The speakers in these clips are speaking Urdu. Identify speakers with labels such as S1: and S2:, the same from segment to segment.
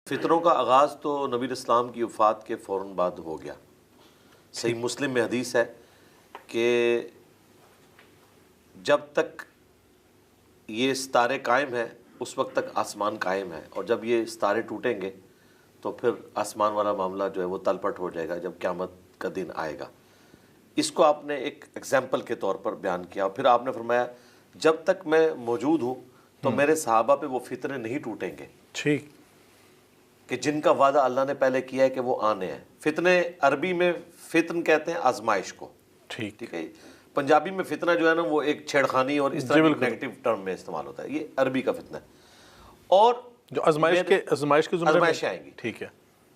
S1: فطروں کا آغاز تو نبی اسلام کی وفات کے فوراً بعد ہو گیا۔ صحیح مسلم میں حدیث ہے کہ جب تک یہ ستارے قائم ہیں اس وقت تک آسمان قائم ہے، اور جب یہ ستارے ٹوٹیں گے تو پھر آسمان والا معاملہ جو ہے وہ تلپٹ ہو جائے گا جب قیامت کا دن آئے گا۔ اس کو آپ نے ایک ایگزامپل کے طور پر بیان کیا، اور پھر آپ نے فرمایا جب تک میں موجود ہوں تو میرے صحابہ پہ وہ فتنے نہیں ٹوٹیں گے
S2: ٹھیک،
S1: کہ جن کا وعدہ اللہ نے پہلے کیا ہے کہ وہ آنے ہیں۔ فتنے عربی میں فتن کہتے ہیں آزمائش کو،
S2: ٹھیک
S1: ٹھیک ہے۔ پنجابی میں فتنہ جو ہے نا وہ ایک چھیڑخانی اور اس طرح کی نیگیٹو ٹرم میں استعمال ہوتا ہے، یہ عربی کا فتنہ ہے۔ اور
S2: جو آزمائش کے زمرے میں
S1: آزمائشیں آئیں گی،
S2: ٹھیک ہے۔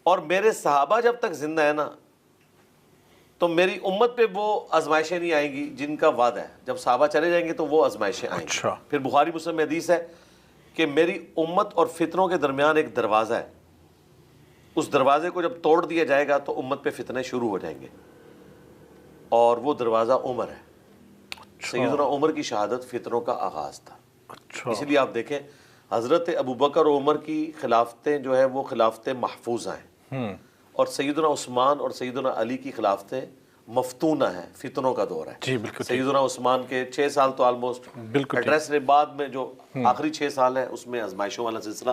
S1: اور میرے صحابہ جب تک زندہ ہے نا تو میری امت پہ وہ آزمائشیں نہیں آئیں گی جن کا وعدہ ہے۔ جب صحابہ چلے جائیں گے تو وہ آزمائشیں آئیں گی۔
S2: اچھا،
S1: پھر بخاری مسلم میں حدیث ہے کہ میری امت اور فتنوں کے درمیان ایک دروازہ ہے، اس دروازے کو جب توڑ دیا جائے گا تو امت پہ فتنے شروع ہو جائیں گے، اور وہ دروازہ عمر ہے۔ سیدنا عمر کی شہادت فتنوں کا آغاز تھا۔
S2: اچھا،
S1: اسی لیے آپ دیکھیں حضرت ابوبکر اور عمر کی خلافتیں جو ہیں وہ خلافتیں محفوظہ ہیں، اور سیدنا عثمان اور سیدنا علی کی خلافتیں مفتونہ ہیں، فتنوں کا دور ہے۔
S2: جی بالکل،
S1: سیدنا عثمان کے 6 سال تو آلموسٹ
S2: بالکل
S1: ایڈریس نے، بعد میں جو آخری 6 سال ہے اس میں آزمائشوں والا سلسلہ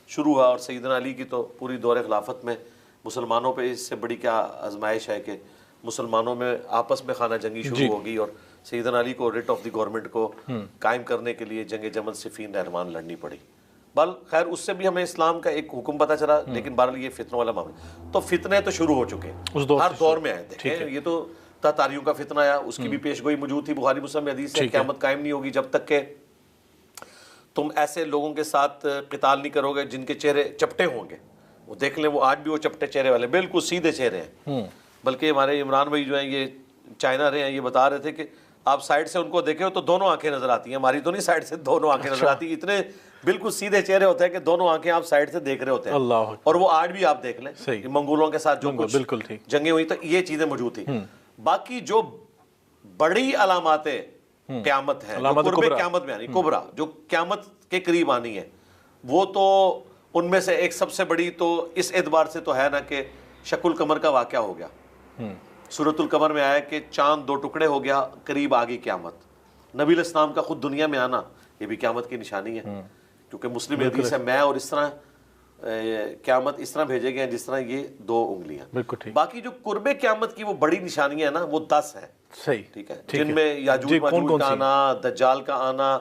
S1: شروع ہوا، اور سیدنا علی کی تو پوری دور خلافت میں مسلمانوں پہ اس سے بڑی کیا آزمائش ہے کہ مسلمانوں میں آپس میں خانہ جنگی شروع ہو گئی، اور سیدنا علی کو ریٹ آف دی گورنمنٹ کو قائم کرنے کے لیے جنگ جمل صفین رحمان لڑنی پڑی۔ بل خیر اس سے بھی ہمیں اسلام کا ایک حکم پتہ چلا، لیکن بہرحال یہ فتنوں والا معاملہ تو فتنے تو شروع ہو چکے ہیں، ہر دور میں آئے۔ دیکھیں یہ تو تاتاریوں کا فتنہ آیا، اس کی بھی پیش گوئی موجود تھی، بخاری مسلم میں حدیث ہے قیامت قائم نہیں ہوگی جب تک کہ تم ایسے لوگوں کے ساتھ قتال نہیں کرو گے جن کے چہرے چپٹے ہوں گے۔ وہ دیکھ لیں وہ آج بھی وہ چپٹے چہرے والے بالکل سیدھے چہرے ہیں، بلکہ ہمارے عمران بھائی جو ہیں یہ چائنا رہے ہیں، یہ بتا رہے تھے کہ آپ سائڈ سے ان کو دیکھیں تو دونوں آنکھیں نظر آتی ہیں، ہماری تو نہیں سائڈ سے دونوں آنکھیں نظر آتی ہیں، اتنے بالکل سیدھے چہرے ہوتے ہیں کہ دونوں آنکھیں آپ سائڈ سے دیکھ رہے ہوتے ہیں۔ اور وہ آج بھی آپ دیکھ لیں منگولوں کے ساتھ جو کچھ جنگیں ہوئی تو یہ چیزیں موجود تھیں۔ باقی جو بڑی علاماتیں قیامت ہیں، جو قرب قیامت میں آنی کبرا، جو قیامت کے قریب آنی ہے، وہ تو ان میں سے ایک سب سے بڑی تو اس اعتبار سے تو ہے نا کہ شق القمر کا واقعہ ہو گیا۔ سورۃ القمر میں آیا کہ چاند 2 ٹکڑے ہو گیا، قریب آ گئی قیامت۔ نبی علیہ السلام کا خود دنیا میں آنا یہ بھی قیامت کی نشانی ہے، کیونکہ مسلم حدیث ہے میں اور اس طرح قیامت اس طرح بھیجے گئے ہیں جس طرح یہ 2 انگلیاں۔ باقی جو قرب قیامت کی وہ بڑی نشانیاں ہیں نا وہ 10 ہیں،
S2: صحیح،
S1: ٹھیک ہے، جن میں یاجوج ماجوج کا آنا، دجال کا آنا،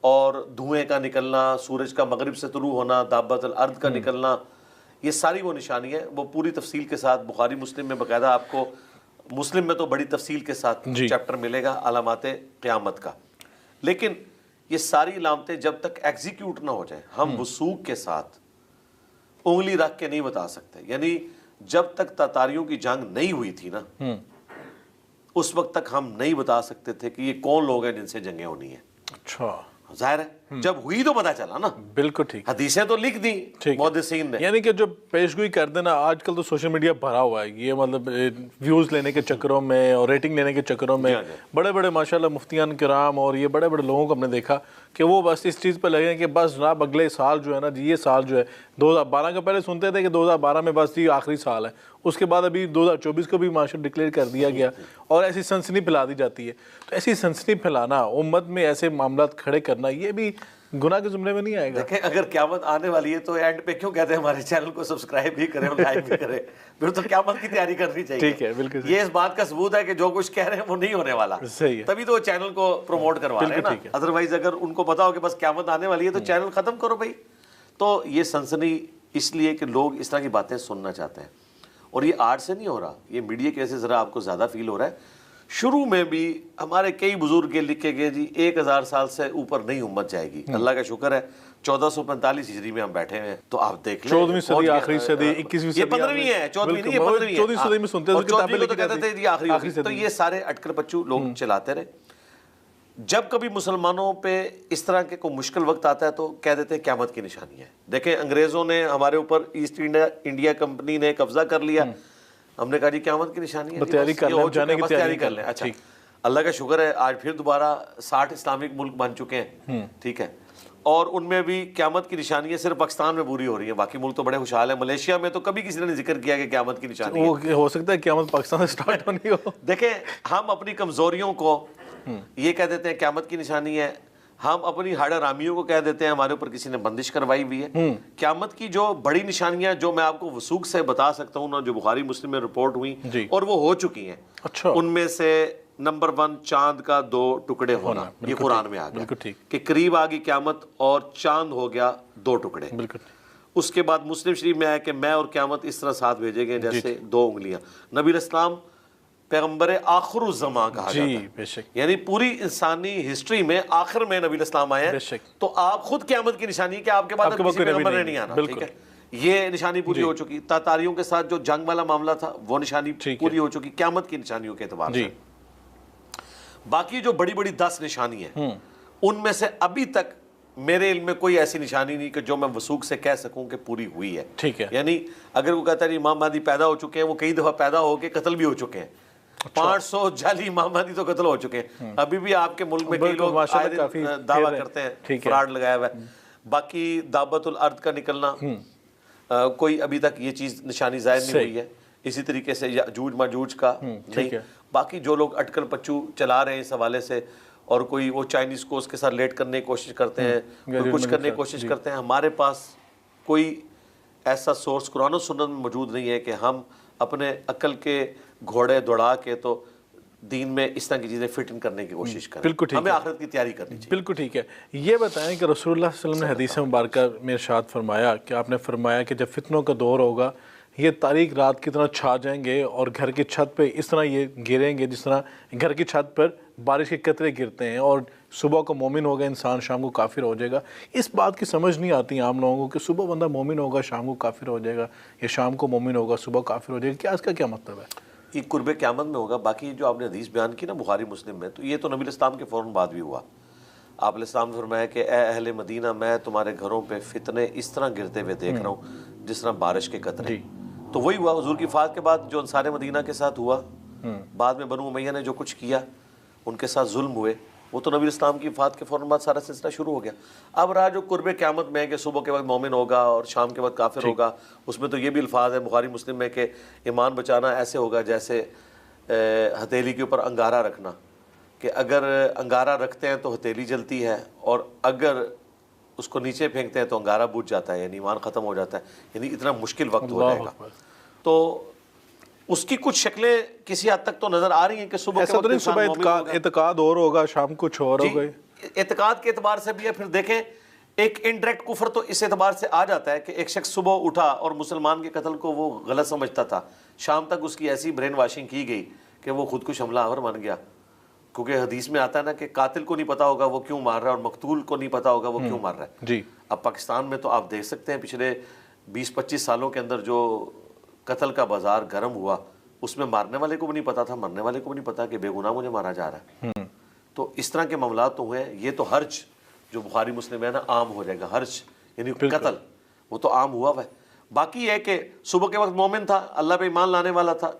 S1: اور دھوئیں کا نکلنا، سورج کا مغرب سے طلوع ہونا، دابۃ الارض کا نکلنا، یہ ساری وہ نشانی ہے۔ وہ پوری تفصیل کے ساتھ بخاری مسلم میں باقاعدہ آپ کو، مسلم میں تو بڑی تفصیل کے ساتھ چیپٹر ملے گا علامات قیامت کا۔ لیکن یہ ساری علامتیں جب تک ایگزیکیوٹ نہ ہو جائیں ہم وثوق کے ساتھ انگلی رکھ کے نہیں بتا سکتے۔ یعنی جب تک تاتاریوں کی جنگ نہیں ہوئی تھی نا اس وقت تک ہم نہیں بتا سکتے تھے کہ یہ کون لوگ ہیں جن سے جنگیں ہونی ہیں۔
S2: اچھا،
S1: ظاہر ہے جب ہوئی تو پتا چلا نا،
S2: بالکل ٹھیک،
S1: حدیثیں تو لکھ دی محدثین نے،
S2: یعنی کہ جو پیش گوئی کر دینا آج کل تو سوشل میڈیا بھرا ہوا ہے، یہ مطلب ویوز لینے کے چکروں میں اور ریٹنگ لینے کے چکروں میں بڑے بڑے ماشاءاللہ مفتیان کرام اور یہ بڑے بڑے لوگوں کو ہم نے دیکھا کہ وہ بس اس چیز پہ لگے ہیں کہ بس جناب اگلے سال جو ہے نا جی، یہ سال جو ہے 2012 کا پہلے سنتے تھے کہ 2012 میں بس یہ آخری سال ہے، اس کے بعد ابھی 2024 کو بھی ماشاءاللہ ڈکلیئر کر دیا گیا، اور ایسی سنسنی پھیلا دی جاتی ہے۔ تو ایسی سنسنی پھیلانا، امت میں ایسے معاملات کھڑے کرنا، یہ بھی گناہ کے زمرے میں نہیں آئے گا؟
S1: دیکھیں اگر قیامت آنے والی ہے تو اینڈ پہ کیوں کہتے ہیں ہمارے چینل کو سبسکرائب بھی کریں اور لائک بھی کریں، پھر تو قیامت کی تیاری کرنی چاہیے۔
S2: ٹھیک ہے، بالکل
S1: یہ اس بات کا ثبوت ہے کہ جو کچھ کہہ رہے ہیں وہ نہیں ہونے والا،
S2: صحیح ہے،
S1: تبھی تو وہ چینل کو پروموٹ کروا رہے ہیں نا۔ ادروائز اگر ان کو پتا ہو کہ بس قیامت آنے والی ہے تو چینل ختم کرو بھائی۔ تو یہ سنسنی اس لیے کہ لوگ اس طرح کی باتیں سننا چاہتے ہیں، اور یہ آج سے نہیں ہو رہا، یہ میڈیا کی وجہ سے ذرا آپ کو زیادہ فیل ہو رہا ہے۔ شروع میں بھی ہمارے کئی بزرگ لکھے گئے جی 1000 سال سے اوپر نہیں امت جائے گی، اللہ کا شکر ہے 1445 ہجری میں ہم بیٹھے ہیں، تو آپ دیکھ لیں
S2: 14ویں صدی، آخری صدی، 21ویں صدی،
S1: یہ 15ویں ہے، 14ویں نہیں، یہ 15ویں ہے،
S2: 14ویں صدی میں سنتے
S1: تھے، 14ویں کو تو کہتے تھے جی آخری صدی۔ تو یہ سارے اٹکر پچو لوگ چلاتے رہے۔ جب کبھی مسلمانوں پہ اس طرح کے کوئی مشکل وقت آتا ہے تو کہہ دیتے ہیں قیامت کی نشانی ہے۔ دیکھیں انگریزوں نے ہمارے اوپر ایسٹ انڈیا کمپنی نے قبضہ کر لیا، ہم نے کہا جی قیامت کی نشانی ہے،
S2: تیاری کر لیں،
S1: اچھا اللہ کا شکر ہے آج پھر دوبارہ 60 اسلامک ملک بن چکے ہیں، ٹھیک ہے، اور ان میں بھی قیامت کی نشانیاں صرف پاکستان میں پوری ہو رہی ہیں، باقی ملک تو بڑے خوشحال ہیں. ملیشیا میں تو کبھی کسی نے ذکر کیا کہ قیامت کی نشانی ہے.
S2: وہ ہو سکتا ہے قیامت پاکستان سے سٹارٹ ہونی ہو.
S1: دیکھیں ہم اپنی کمزوریوں کو یہ کہہ دیتے ہیں قیامت کی نشانی ہے، ہم اپنی ہاڑ حرامیوں کو کہہ دیتے ہیں ہمارے اوپر کسی نے بندش کروائی ہوئی ہے. قیامت کی جو بڑی نشانیاں جو میں آپ کو وثوق سے بتا سکتا ہوں نا، جو بخاری مسلم میں رپورٹ ہوئی
S2: جی.
S1: اور وہ ہو چکی ہیں،
S2: اچھا
S1: ان میں سے نمبر 1 چاند کا 2 ٹکڑے ہونا، یہ قرآن میں آ گیا
S2: بالکل ٹھیک.
S1: کہ قریب آ گئی قیامت اور چاند ہو گیا 2 ٹکڑے.
S2: بالکل
S1: اس کے بعد مسلم شریف میں آیا کہ میں اور قیامت اس طرح ساتھ بھیجے گئے جیسے 2 انگلیاں. نبی الاسلام پیغمبر آخر الزمان کہا جاتا
S2: جی
S1: ہے،
S2: بے شک
S1: یعنی پوری انسانی ہسٹری میں آخر میں نبی الاسلام آئے
S2: بے
S1: ہیں.
S2: شک.
S1: تو آپ خود قیامت کی نشانی ہے کہ آپ کے بعد اب کسی پیغمبر نے نہیں آنا. ٹھیک ہے، یہ نشانی پوری ہو چکی. تاتاریوں کے ساتھ جو جنگ والا معاملہ تھا وہ نشانی پوری ہو چکی قیامت کی نشانیوں کے اعتبار سے. باقی جو بڑی بڑی 10 نشانی ہیں ان میں سے ابھی تک میرے علم میں کوئی ایسی نشانی نہیں کہ جو میں وثوق سے کہہ سکوں کہ پوری ہوئی ہے.
S2: ٹھیک ہے.
S1: یعنی اگر وہ کہتا ہے امام مہدی پیدا ہو چکے ہیں، وہ کئی دفعہ پیدا ہو کے قتل بھی ہو چکے ہیں. 500 جعلی امام مہدی تو قتل ہو چکے ہیں. ابھی بھی آپ کے ملک میں کئی لوگ دعویٰ کرتے ہیں فراڈ لگایا ہوا ہے. باقی دعوت الارض کا نکلنا کوئی ابھی تک یہ چیز نشانی ظاہر نہیں ہوئی ہے. اسی طریقے سے یاجوج ماجوج کا نہیں. باقی جو لوگ اٹکل پچو چلا رہے ہیں اس حوالے سے، اور کوئی وہ چائنیز کو اس کے ساتھ لیٹ کرنے کی کوشش کرتے ہیں، کوئی کچھ کرنے کی کوشش کرتے ہیں، ہمارے پاس کوئی ایسا سورس قرآن و سنت میں موجود نہیں ہے کہ ہم اپنے عقل کے گھوڑے دوڑا کے تو دین میں اس طرح کی چیزیں فٹ ان کرنے کی کوشش کریں.
S2: بالکل ٹھیک ہے.
S1: ہمیں آخرت کی تیاری کرنی چاہیے. بالکل
S2: ٹھیک ہے. یہ بتائیں کہ رسول اللہ صلی اللہ علیہ وسلم نے حدیث مبارکہ میں ارشاد فرمایا کہ آپ نے فرمایا کہ جب فتنوں کا دور ہوگا یہ تاریک رات کی طرح چھا جائیں گے اور گھر کی چھت پہ اس طرح یہ گریں گے جس طرح گھر کی چھت پر بارش کے قطرے گرتے ہیں، اور صبح کو مومن ہوگا انسان، شام کو کافر ہو جائے گا. اس بات کی سمجھ نہیں آتی عام لوگوں کو کہ صبح بندہ مومن ہوگا شام کو کافر ہو جائے گا، یا شام کو مومن ہوگا صبح کافر ہو جائے گا. کیا اس کا کیا مطلب ہے؟
S1: یہ قرب قیامت میں ہوگا. باقی جو آپ نے حدیث بیان کی نا بخاری مسلم میں، تو یہ تو نبی الاسلام کے فوراً بعد بھی ہوا. آپ علیہ السلام نے فرمایا کہ اے اہل مدینہ، میں تمہارے گھروں پہ فتنے اس طرح گرتے ہوئے دیکھ رہا ہوں جس طرح بارش کے قطرے. تو وہی ہوا حضور کی وفات کے بعد جو انصار مدینہ کے ساتھ ہوا. بعد میں بنو امیہ نے جو کچھ کیا، ان کے ساتھ ظلم ہوئے، وہ تو نبی الاسلام کی وفات کے فوراً بعد سارا سلسلہ شروع ہو گیا. اب رہا جو قرب قیامت میں ہے کہ صبح کے وقت مومن ہوگا اور شام کے وقت کافر ہوگا، اس میں تو یہ بھی الفاظ ہے بخاری مسلم میں کہ ایمان بچانا ایسے ہوگا جیسے ہتھیلی کے اوپر انگارہ رکھنا، کہ اگر انگارہ رکھتے ہیں تو ہتھیلی جلتی ہے، اور اگر اس کو نیچے پھینکتے ہیں تو انگارہ بجھ جاتا ہے، یعنی ایمان ختم ہو جاتا ہے. یعنی اتنا مشکل وقت ہو جائے گا. تو اس کی کچھ شکلیں کسی حد تک تو نظر آ رہی ہیں کہ صبح کے وقت
S2: صبح اعتقاد اور ہوگا، شام کچھ اور ہوگا.
S1: اعتقاد کے اعتبار سے بھی ہے. پھر دیکھیں ایک انڈائریکٹ کفر تو اس اعتبار سے آ جاتا ہے کہ ایک شخص صبح اٹھا اور مسلمان کے قتل کو وہ غلط سمجھتا تھا، شام تک اس کی ایسی برین واشنگ کی گئی کہ وہ خودکش حملہ آور بن گیا. کیونکہ حدیث میں آتا ہے نا کہ قاتل کو نہیں پتا ہوگا وہ کیوں مار رہا ہے، اور مقتول کو نہیں پتا ہوگا وہ کیوں مار رہا ہے.
S2: جی.
S1: اب پاکستان میں تو آپ دیکھ سکتے ہیں پچھلے 20-25 سالوں کے اندر جو قتل کا بازار گرم ہوا، اس میں مارنے والے کو بھی نہیں پتا تھا، مرنے والے کو بھی نہیں پتا کہ بے گناہ مجھے مارا جا رہا ہے. تو اس طرح کے معاملات تو ہوئے. یہ تو حرج جو بخاری مسلم ہے نا عام ہو جائے گا. حرج یعنی قتل وہ تو عام ہوا ہے. باقی یہ ہے کہ صبح کے وقت مومن تھا، اللہ پہ ایمان لانے والا تھا،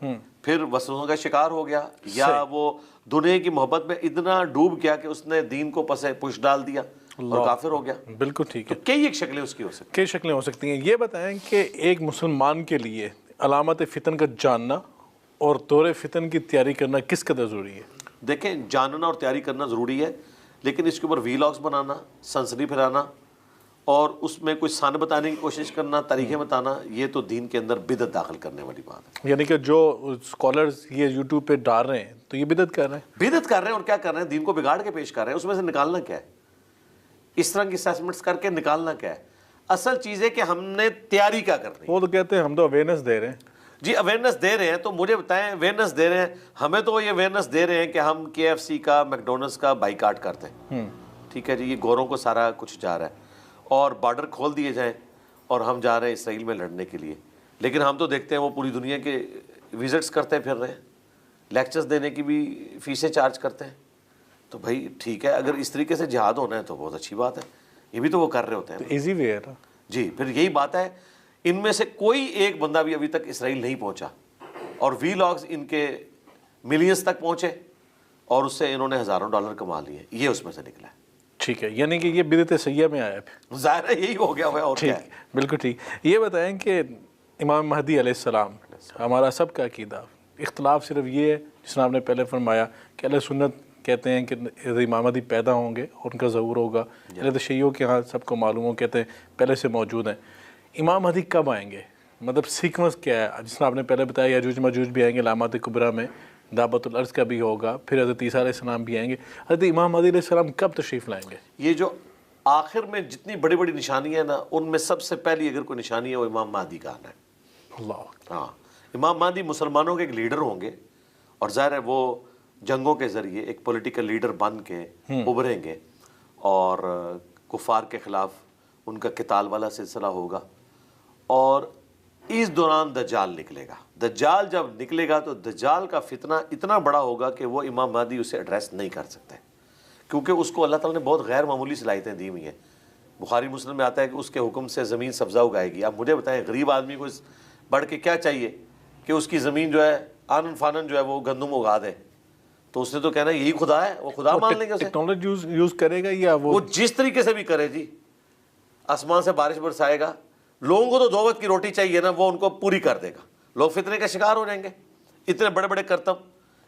S1: پھر وسوسوں کا شکار ہو گیا، یا وہ دنیا کی محبت میں اتنا ڈوب گیا کہ اس نے دین کو پش ڈال دیا اور کافر ہو گیا.
S2: بالکل ٹھیک ہے.
S1: تو کئی ایک شکلیں اس کی ہو سکتی ہیں.
S2: کئی شکلیں ہو سکتی ہیں. یہ بتائیں کہ ایک مسلمان کے لیے علامات فتن کا جاننا اور دور فتن کی تیاری کرنا کس قدر ضروری ہے؟
S1: دیکھیں جاننا اور تیاری کرنا ضروری ہے، لیکن اس کے اوپر ویلاگز بنانا، سنسنی پھیلانا اور اس میں کوئی سان بتانے کی کوشش کرنا، تاریخیں بتانا، یہ تو دین کے اندر بدعت داخل کرنے والی بات ہے.
S2: یعنی کہ جو اسکالرز یہ یوٹیوب پہ ڈال رہے ہیں تو یہ بدعت کر رہے ہیں.
S1: بدعت کر رہے ہیں. اور کیا کر رہے ہیں؟ دین کو بگاڑ کے پیش کر رہے ہیں. اس میں سے نکالنا کیا ہے؟ اس طرح کی اسیسمنٹس کر کے نکالنا کیا ہے؟ اصل چیز ہے کہ ہم نے تیاری کیا کرنی ہے.
S2: وہ تو کہتے ہیں ہم تو اویئرنیس دے رہے ہیں.
S1: جی اویئرنیس دے رہے ہیں، تو مجھے بتائیں اویئرنیس دے رہے ہیں، ہمیں تو یہ اویئرنیس دے رہے ہیں کہ ہم KFC کا میکڈونلڈس کا بائیکاٹ کرتے ہیں. ٹھیک ہے جی، یہ گوروں کو سارا کچھ جا رہا ہے اور بارڈر کھول دیے جائیں اور ہم جا رہے ہیں اسرائیل میں لڑنے کے لیے. لیکن ہم تو دیکھتے ہیں وہ پوری دنیا کے وزٹس کرتے پھر رہے ہیں، لیکچرز دینے کی بھی فیسیں چارج کرتے ہیں. تو بھائی ٹھیک ہے، اگر اس طریقے سے جہاد ہونا ہے تو بہت اچھی بات ہے. یہ بھی تو وہ کر رہے ہوتے ہیں.
S2: ایزی وے ہے نا.
S1: جی پھر یہی بات ہے. ان میں سے کوئی ایک بندہ بھی ابھی تک اسرائیل نہیں پہنچا، اور ویلاگز ان کے ملینز تک پہنچے اور اس سے انہوں نے $1000 کما لیے. یہ اس میں سے نکلا ہے.
S2: ٹھیک ہے، یعنی کہ یہ بدعت سیئہ میں آیا پھر.
S1: ظاہر ہے یہی ہو گیا ہوا اور کیا ہے.
S2: بالکل ٹھیک. یہ بتائیں کہ امام مہدی علیہ السلام ہمارا سب کا عقیدہ، اختلاف صرف یہ ہے جس نے آپ نے پہلے فرمایا کہ اہل سنت کہتے ہیں کہ امام مہدی پیدا ہوں گے اور ان کا ظہور ہوگا. اہل شیعوں کے ہاں سب کو معلوم ہو، کہتے ہیں پہلے سے موجود ہیں. امام مہدی کب آئیں گے؟ مطلب سیکوینس کیا ہے؟ جس میں آپ نے پہلے بتایا یاجوج ماجوج بھی آئیں گے علامات کبریٰ میں، دعوت الارض کا بھی ہوگا، پھر حضرت عیسیٰ علیہ السلام بھی آئیں گے. حضرت امام مہدی علیہ السلام کب تشریف لائیں گے؟
S1: یہ جو آخر میں جتنی بڑی بڑی نشانیاں ہیں نا، ان میں سب سے پہلی اگر کوئی نشانی ہے وہ امام مہدی کا آنا ہے.
S2: اللہ.
S1: ہاں، امام مہدی مسلمانوں کے ایک لیڈر ہوں گے، اور ظاہر ہے وہ جنگوں کے ذریعے ایک پولیٹیکل لیڈر بن کے ابھریں گے، اور کفار کے خلاف ان کا قتال والا سلسلہ ہوگا. اور اس دوران دجال نکلے گا. دجال جب نکلے گا تو دجال کا فتنہ اتنا بڑا ہوگا کہ وہ امام مہدی اسے ایڈریس نہیں کر سکتے، کیونکہ اس کو اللہ تعالیٰ نے بہت غیر معمولی صلاحیتیں دی ہوئی ہیں. بخاری مسلم میں آتا ہے کہ اس کے حکم سے زمین سبزہ اگائے گی. اب مجھے بتائیں غریب آدمی کو بڑھ کے کیا چاہیے کہ اس کی زمین جو ہے آنن فانن جو ہے وہ گندم اگا دے؟ تو اس نے تو کہنا یہی خدا ہے، وہ خدا مان لیں گے اسے.
S2: ٹیکنالوجی یوز کرے گا یا
S1: وہ جس طریقے سے بھی کرے جی، آسمان سے بارش برسائے گا. لوگوں کو تو 2 وقت کی روٹی چاہیے نا، وہ ان کو پوری کر دے گا. لوگ فتنے کا شکار ہو جائیں گے. اتنے بڑے بڑے کرتب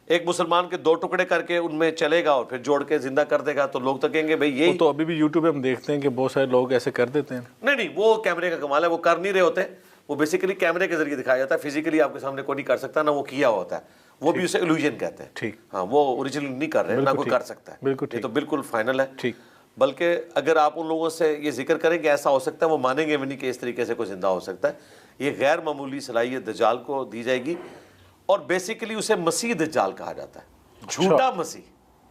S1: ایک مسلمان کے 2 ٹکڑے کر کے ان میں چلے گا اور پھر جوڑ کے زندہ کر دے گا، تو لوگ تو کہیں گے بھئی یہی.
S2: تو ابھی بھی یوٹیوب پہ ہم دیکھتے ہیں کہ بہت سارے لوگ ایسے کر دیتے ہیں.
S1: نہیں، وہ کیمرے کا کمال ہے، وہ کر نہیں رہے ہوتے. وہ بیسیکلی کیمرے کے ذریعے دکھایا جاتا ہے، فزیکلی آپ کے سامنے کوئی نہیں کر سکتا، نہ وہ کیا ہوتا ہے. وہ بھی اسے illusion کہتے ہیں.
S2: ٹھیک.
S1: ہاں، وہ اوریجنل نہیں کر رہے، نہ کوئی کر سکتا ہے.
S2: بالکل
S1: یہ تو بالکل فائنل ہے.
S2: ٹھیک.
S1: بلکہ اگر آپ ان لوگوں سے یہ ذکر کریں کہ ایسا ہو سکتا ہے، وہ مانیں گے بھی نہیں کہ اس طریقے سے کوئی زندہ ہو سکتا ہے. یہ غیر معمولی صلاحیت دجال کو دی جائے گی، اور بیسیکلی اسے مسیح دجال کہا جاتا ہے. جھوٹا مسیح.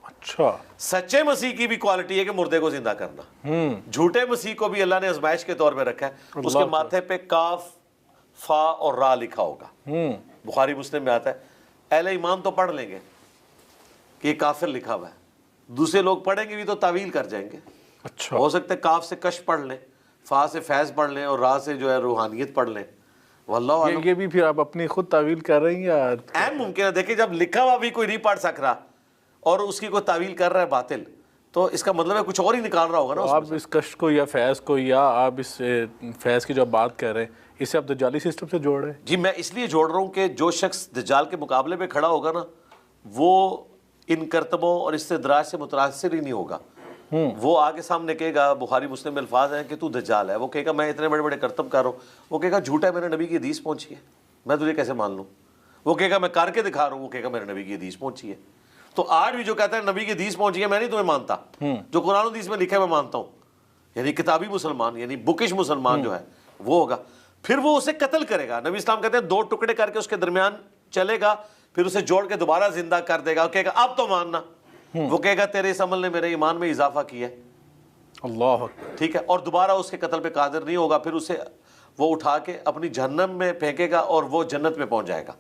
S2: اچھا.
S1: سچے مسیح کی بھی کوالٹی ہے کہ مردے کو زندہ کرنا. جھوٹے مسیح کو بھی اللہ نے آزمائش کے طور پہ رکھا ہے. اس کے ماتھے پہ کاف، فا اور را لکھا ہوگا. بخاری مسلم میں آتا ہے. اہل ایمان تو پڑھ لیں گے کہ یہ کافر لکھا ہوا ہے، دوسرے لوگ پڑھیں گے بھی تو تعویل کر جائیں گے.
S2: اچھا.
S1: ہو سکتا ہے کاف سے کش پڑھ لیں، فا سے فیض پڑھ لیں، اور را سے جو ہے روحانیت پڑھ لیں. واللہ عالم.
S2: یہ بھی پھر آپ اپنی خود تعویل کر رہے ہیں یا
S1: اہم ممکن ہے. دیکھیں جب لکھا ہوا بھی کوئی نہیں پڑھ سک رہا اور اس کی کوئی تعویل کر رہا ہے باطل، تو اس کا مطلب ہے کچھ اور ہی نکال رہا ہوگا نا.
S2: آپ اس کشف کو یا فیض کو، یا آپ اس فیض کی جو بات کر رہے ہیں، اسے آپ دجالی سسٹم سے جوڑ رہے ہیں؟
S1: جی میں اس لیے جوڑ رہا ہوں کہ جو شخص دجال کے مقابلے پہ کھڑا ہوگا نا، وہ ان کرتبوں اور استدراج سے متاثر ہی نہیں ہوگا. وہ آگے سامنے کہے گا، بخاری مسلم میں الفاظ ہیں کہ تو دجال ہے. وہ کہے گا میں اتنے بڑے بڑے کرتب کر رہا ہوں. وہ کہے گا جھوٹا ہے، میرے نبی کی حدیث پہنچی ہے، میں تجھے کیسے مان لوں. وہ کہے گا میں کر کے دکھا رہا ہوں. وہ کہے گا میرے نبی کی حدیث پہنچی ہے. تو آج بھی جو کہتا ہے نبی کی حدیث پہنچی ہے، میں نہیں تمہیں مانتا. جو قرآن و حدیث میں لکھا ہے میں مانتا ہوں. یعنی کتابی مسلمان، یعنی بکش مسلمان جو ہے وہ ہوگا. پھر وہ اسے قتل کرے گا. نبی اسلام کہتے ہیں 2 ٹکڑے کر کے اس کے درمیان چلے گا، پھر اسے جوڑ کے دوبارہ زندہ کر دے گا. کہے گا اب تو ماننا. وہ کہے گا تیرے اس عمل نے میرے ایمان میں اضافہ کیا ہے.
S2: اللہ.
S1: ٹھیک ہے. اور دوبارہ اس کے قتل پہ قادر نہیں ہوگا. پھر اسے وہ اٹھا کے اپنی جہنم میں پھینکے گا اور وہ جنت میں پہنچ جائے گا.